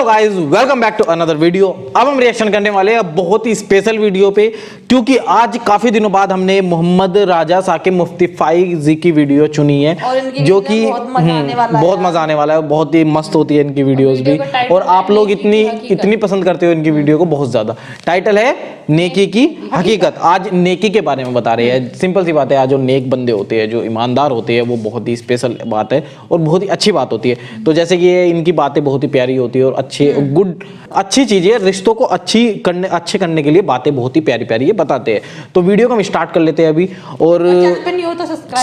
Hello guys, welcome back to another video. अब हम reaction करने वाले हैं बहुत ही स्पेशल वीडियो पे, क्योंकि आज काफी दिनों बाद हमने मोहम्मद राजा साकिब मुफ्ती फाई जी की वीडियो चुनी है, जो कि बहुत मजा आने वाला है। बहुत ही मस्त होती है इनकी वीडियोस भी, और आप लोग इतनी पसंद करते हो इनकी वीडियो को बहुत ज्यादा। टाइटल है नेकी की हकीकत। आज नेकी के बारे में बता रहे हैं। सिंपल सी बात है, आज जो नेक बंदे होते हैं, जो ईमानदार होते हैं, वो बहुत ही स्पेशल बात है और बहुत ही अच्छी बात होती है। तो जैसे कि इनकी बातें बहुत ही प्यारी होती है और अच्छी चीजें, रिश्तों को अच्छे करने के लिए बातें बहुत ही प्यारी प्यारी ये बताते हैं। तो वीडियो को हम स्टार्ट कर लेते हैं अभी, और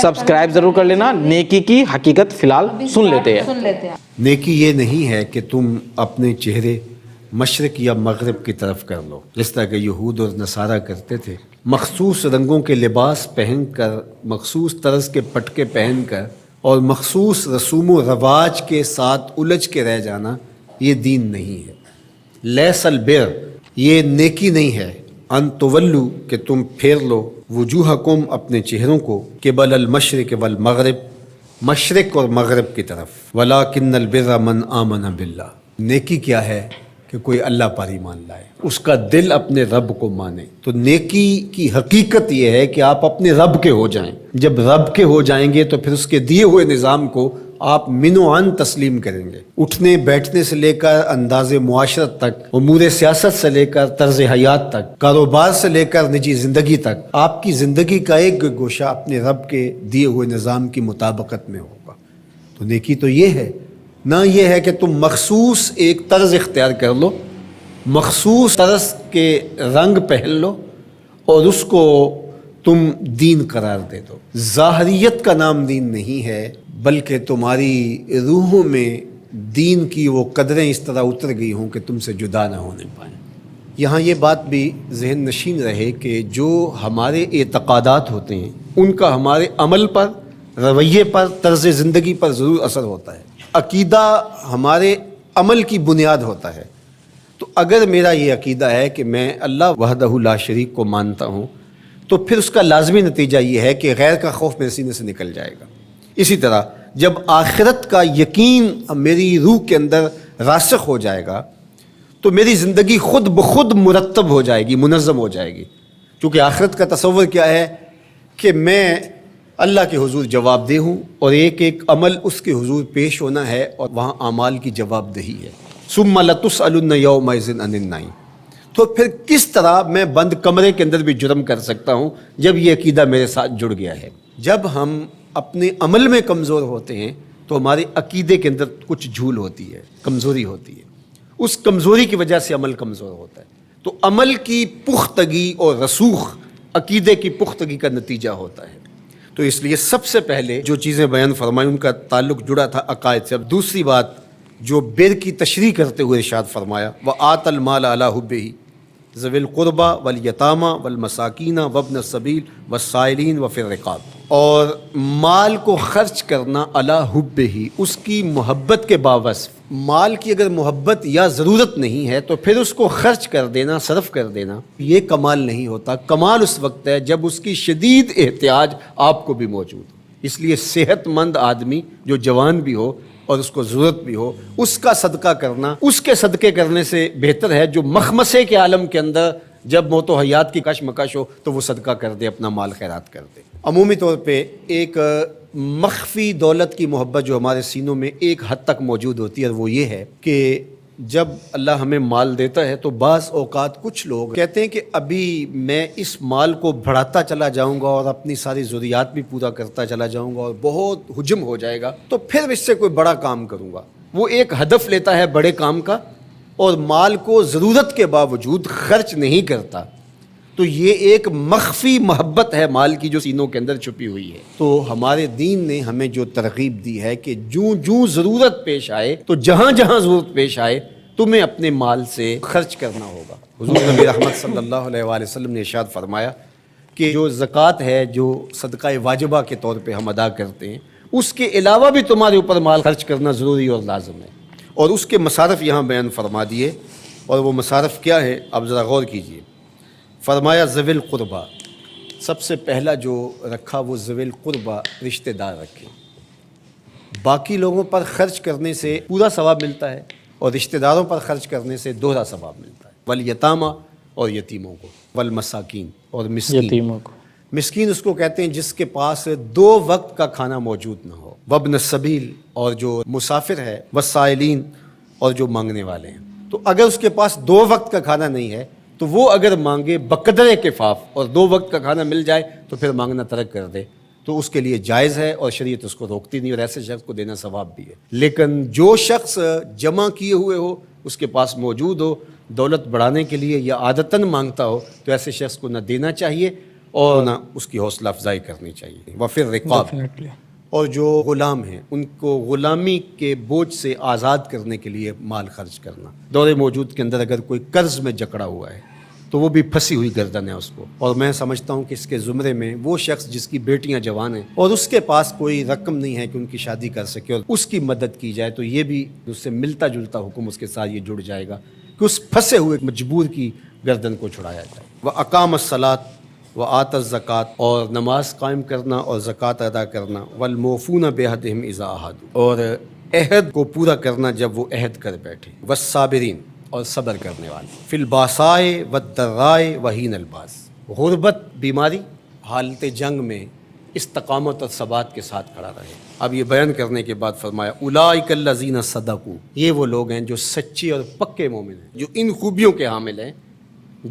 सब्सक्राइब जरूर कर लेना। नेकी की हकीकत फिलहाल सुन लेते हैं। नेकी ये नहीं है कि तुम अपने चेहरे मशरक या मगरब की तरफ कर लो, जिस तरह के यहूद और नसारा करते थे। मखसूस रंगों के लिबास पहनकर, मखसूस तरज के पटके पहनकर और मखसूस रसूम व रवाज के साथ उलझ के रह जाना, ये दीन नहीं है। लैसल बिर, ये नेकी नहीं है। अन तुवल्लू, कि तुम फेर लो वजूहकुम, अपने चेहरों को, क़िबल अल मशरिक़ वल मगरिब, मशरिक़ और मगरिब की तरफ। वलाकिन्नल बिर्रा मन आमन बिल्लाह, नेकी क्या है कि कोई अल्लाह पर ईमान लाए, उसका दिल अपने रब को माने। तो नेकी की हकीकत यह है कि आप अपने रब के हो जाएं। जब रब के हो जाएंगे तो फिर उसके दिए हुए निज़ाम को आप मिनोआन तस्लीम करेंगे। उठने बैठने से लेकर अंदाज़ मुआशरत तक, उमूर सियासत से लेकर तर्ज हयात तक, कारोबार से लेकर निजी ज़िंदगी तक, आपकी ज़िंदगी का एक गोशा अपने रब के दिए हुए निज़ाम की मुताबिकत में होगा। तो नेकी तो ये है ना, ये है कि तुम मखसूस एक तर्ज इख्तियार कर लो, मखसूस तर्ज के रंग पहन लो और उसको तुम दीन करार दे दो। ज़ाहरियत का नाम दीन नहीं है, बल्कि तुम्हारी रूहों में दीन की वो कदरें इस तरह उतर गई हों कि तुमसे जुदा ना होने पाएँ। यहाँ ये बात भी जहन नशीन रहे कि जो हमारे एतक़ादात होते हैं, उनका हमारे अमल पर, रवैये पर, तर्ज़ ज़िंदगी पर ज़रूर असर होता है। अकीदा हमारे अमल की बुनियाद होता है। तो अगर मेरा ये अकीदा है कि मैं अल्लाह वहदहु ला शरीक को मानता हूँ, तो फिर उसका लाजमी नतीजा ये है कि गैर का खौफ मेरे सीने से निकल जाएगा। इसी तरह जब आखिरत का यकीन मेरी रूह के अंदर रासिख हो जाएगा, तो मेरी ज़िंदगी खुद ब खुद मुरतब हो जाएगी, मुनज़्ज़म हो जाएगी। क्योंकि आखिरत का तसव्वुर क्या है कि मैं अल्लाह के हुजूर जवाबदेह हूँ और एक एक अमल उसके हुजूर पेश होना है और वहाँ आमाल की जवाबदेही है। सुम्मा लतुसअलुन्न यौमइज़िन अनिन नईम। तो फिर किस तरह मैं बंद कमरे के अंदर भी जुर्म कर सकता हूँ जब ये अकीदा मेरे साथ जुड़ गया है। जब हम अपने अमल में कमज़ोर होते हैं तो हमारे अकीदे के अंदर कुछ झूल होती है, कमज़ोरी होती है। उस कमज़ोरी की वजह से अमल कमज़ोर होता है। तो अमल की पुख्तगी और रसूख अकीदे की पुख्तगी का नतीजा होता है। तो इसलिए सबसे पहले जो चीज़ें बयान फरमाई उनका ताल्लुक जुड़ा था अकायद से। अब दूसरी बात जो बिर की तशरीह करते हुए इरशाद फरमाया, व आतल माल अला हुब्बिही ज़विल क़ुरबा वल यतामा वल मसाकीना वब्न सबील वस्साइलीन व फिर रिकाब। और माल को खर्च करना अला हुब्बिही, उसकी मोहब्बत के बावस। माल की अगर मोहब्बत या ज़रूरत नहीं है तो फिर उसको खर्च कर देना, सर्फ कर देना, ये कमाल नहीं होता। कमाल उस वक्त है जब उसकी शदीद एहतियाज आपको भी मौजूद हो। इसलिए सेहतमंद आदमी जो जवान भी हो और उसको ज़रूरत भी हो, उसका सदका करना, उसके सदक़े करने से बेहतर है जो मखमसे के आलम के अंदर जब मौत व हयात की कशमकश हो तो वो सदका कर दे, अपना माल खैरात कर दे। अमूमी तौर पे एक मख्फी दौलत की मोहब्बत जो हमारे सीनों में एक हद तक मौजूद होती है, वो ये है कि जब अल्लाह हमें माल देता है तो बाज़ औक़ात कुछ लोग कहते हैं कि अभी मैं इस माल को बढ़ाता चला जाऊंगा और अपनी सारी ज़रूरियात भी पूरा करता चला जाऊंगा और बहुत हुजम हो जाएगा, तो फिर इससे कोई बड़ा काम करूंगा। वो एक हदफ लेता है बड़े काम का और माल को ज़रूरत के बावजूद खर्च नहीं करता। तो ये एक मख्फी मोहब्बत है माल की जो सीनों के अंदर छुपी हुई है। तो हमारे दीन ने हमें जो तरगीब दी है कि जूं जूं ज़रूरत पेश आए, तो जहाँ जहाँ ज़रूरत पेश आए तुम्हें अपने माल से खर्च करना होगा। हुज़ूर नबी रहमत सल्लल्लाहु अलैहि वसल्लम ने इरशाद फरमाया कि जो ज़कात है, जो सदका वाजिबा के तौर पे हम अदा करते हैं, उसके अलावा भी तुम्हारे ऊपर माल खर्च करना ज़रूरी और लाज़िम है। और उसके मसारफ़ यहाँ बयान फरमा दिए, और वो मसारफ़ क्या है आप ज़रा गौर कीजिए। फरमाया ज़विल क़ुरबा, सबसे पहला जो रखा वो ज़विल क़ुरबा, रिश्तेदार रखे। बाकी लोगों पर खर्च करने से पूरा सवाब मिलता है, اور رشتہ داروں پر خرچ کرنے سے دوہرا ثواب ملتا ہے. والیتامہ اور یتیموں کو، والمساکین اور مسکین. یتیموں کو. مسکین اس کو کہتے ہیں جس کے پاس 2 وقت کا کھانا موجود نہ ہو. وابن السبیل اور جو مسافر ہے، والسائلین اور جو مانگنے والے ہیں. تو اگر اس کے پاس 2 وقت کا کھانا نہیں ہے تو وہ اگر مانگے بقدر کفاف اور 2 وقت کا کھانا مل جائے تو پھر مانگنا ترک کر دے تو اس کے لیے جائز ہے اور شریعت اس کو روکتی نہیں، اور ایسے شخص کو دینا ثواب بھی ہے. لیکن جو شخص جمع کیے ہوئے ہو، اس کے پاس موجود ہو، دولت بڑھانے کے لیے یا عادتاً مانگتا ہو، تو ایسے شخص کو نہ دینا چاہیے اور نہ اس کی حوصلہ افزائی کرنی چاہیے. وفر رقاب، اور جو غلام ہیں ان کو غلامی کے بوجھ سے آزاد کرنے کے لیے مال خرچ کرنا. دور موجود کے اندر اگر کوئی قرض میں جکڑا ہوا ہے تو وہ بھی پھنسی ہوئی گردن ہے اس کو، اور میں سمجھتا ہوں کہ اس کے زمرے میں وہ شخص جس کی بیٹیاں جوان ہیں اور اس کے پاس کوئی رقم نہیں ہے کہ ان کی شادی کر سکے اور اس کی مدد کی جائے، تو یہ بھی اس سے ملتا جلتا حکم اس کے ساتھ یہ جڑ جائے گا کہ اس پھنسے ہوئے مجبور کی گردن کو چھڑایا جائے. وَأَقَامَ الصَّلَاةَ وَآتَ الزَّکَاۃ، اور نماز قائم کرنا اور زکوٰۃ ادا کرنا. وَالْمُوفُونَ بِعَہْدِهِمْ إِذَا عَاهَدُوا، اور عہد کو پورا کرنا جب وہ عہد کر بیٹھے. وَالصَّابِرِينَ، اور صبر کرنے والے. فِي الْبَأْسَاءِ وَالضَّرَّاءِ وَحِینَ الْبَأْسِ، غربت، بیماری، حالت جنگ میں استقامت اور ثبات کے ساتھ کھڑا رہے. اب یہ بیان کرنے کے بعد فرمایا اولئک الذین صدقوا، یہ وہ لوگ ہیں جو سچے اور پکے مومن ہیں، جو ان خوبیوں کے حامل ہیں،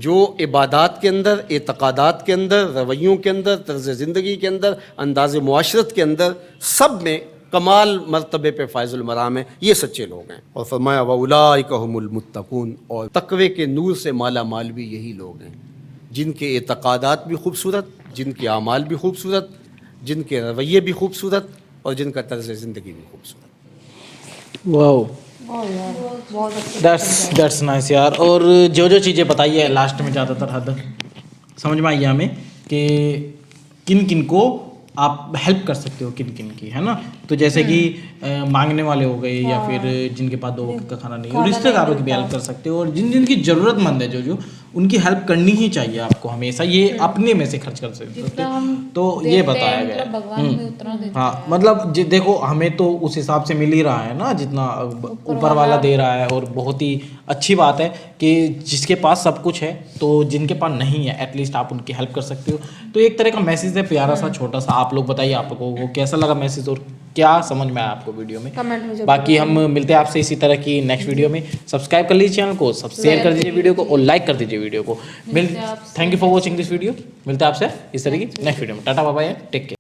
جو عبادات کے اندر، اعتقادات کے اندر، رویوں کے اندر، طرز زندگی کے اندر، انداز معاشرت کے اندر، سب میں کمال مرتبے پہ فائز المرام ہیں. یہ سچے لوگ ہیں. اور فرمایا وَأُولَٰئِکَ هُمُ الْمُتَّقُونَ، اور تقوی کے نور سے مالا مال بھی یہی لوگ ہیں جن کے اعتقادات بھی خوبصورت، جن کے اعمال بھی خوبصورت، جن کے رویے بھی خوبصورت، اور جن کا طرز زندگی بھی خوبصورت. واو، دیٹس نائس یار. اور جو چیزیں بتائی ہے لاسٹ میں زیادہ تر حد سمجھ میں آئی ہے ہمیں کہ کن کن کو آپ ہیلپ کر سکتے ہو، کن کن کی، ہے نا. تو جیسے کہ مانگنے والے ہو گئے، یا پھر جن کے پاس 2 وقت کا کھانا نہیں ہو، رشتے داروں کی بھی ہیلپ کر سکتے ہو، اور جن جن کی ضرورت مند ہے جو ان کی ہیلپ کرنی ہی چاہیے آپ کو ہمیشہ. یہ اپنے میں سے خرچ کر سکتے ہو. تو یہ بتایا گیا ہے. ہاں مطلب دیکھو ہمیں تو اس حساب سے مل ہی رہا ہے نا جتنا اوپر والا دے رہا ہے. اور بہت ہی اچھی بات ہے کہ جس کے پاس سب کچھ ہے تو جن کے پاس نہیں ہے ایٹ لیسٹ آپ ان کی ہیلپ کر سکتے ہو. تو ایک طرح کا میسیج ہے پیارا سا چھوٹا سا. آپ لوگ بتائیے آپ کو وہ کیسا لگا میسیج اور کیا سمجھ میں آیا آپ کو ویڈیو میں. باقی ہم ملتے ہیں آپ سے اسی طرح کی نیکسٹ ویڈیو میں. سبسکرائب کر لیجیے چینل کو, شیئر کر دیجیے ویڈیو کو اور لائک کر دیجیے ویڈیو کو. Thank you for watching this video. ملتے ہیں آپ سے اس طرح کی نیکسٹ ویڈیو میں. Tata bye bye, take care.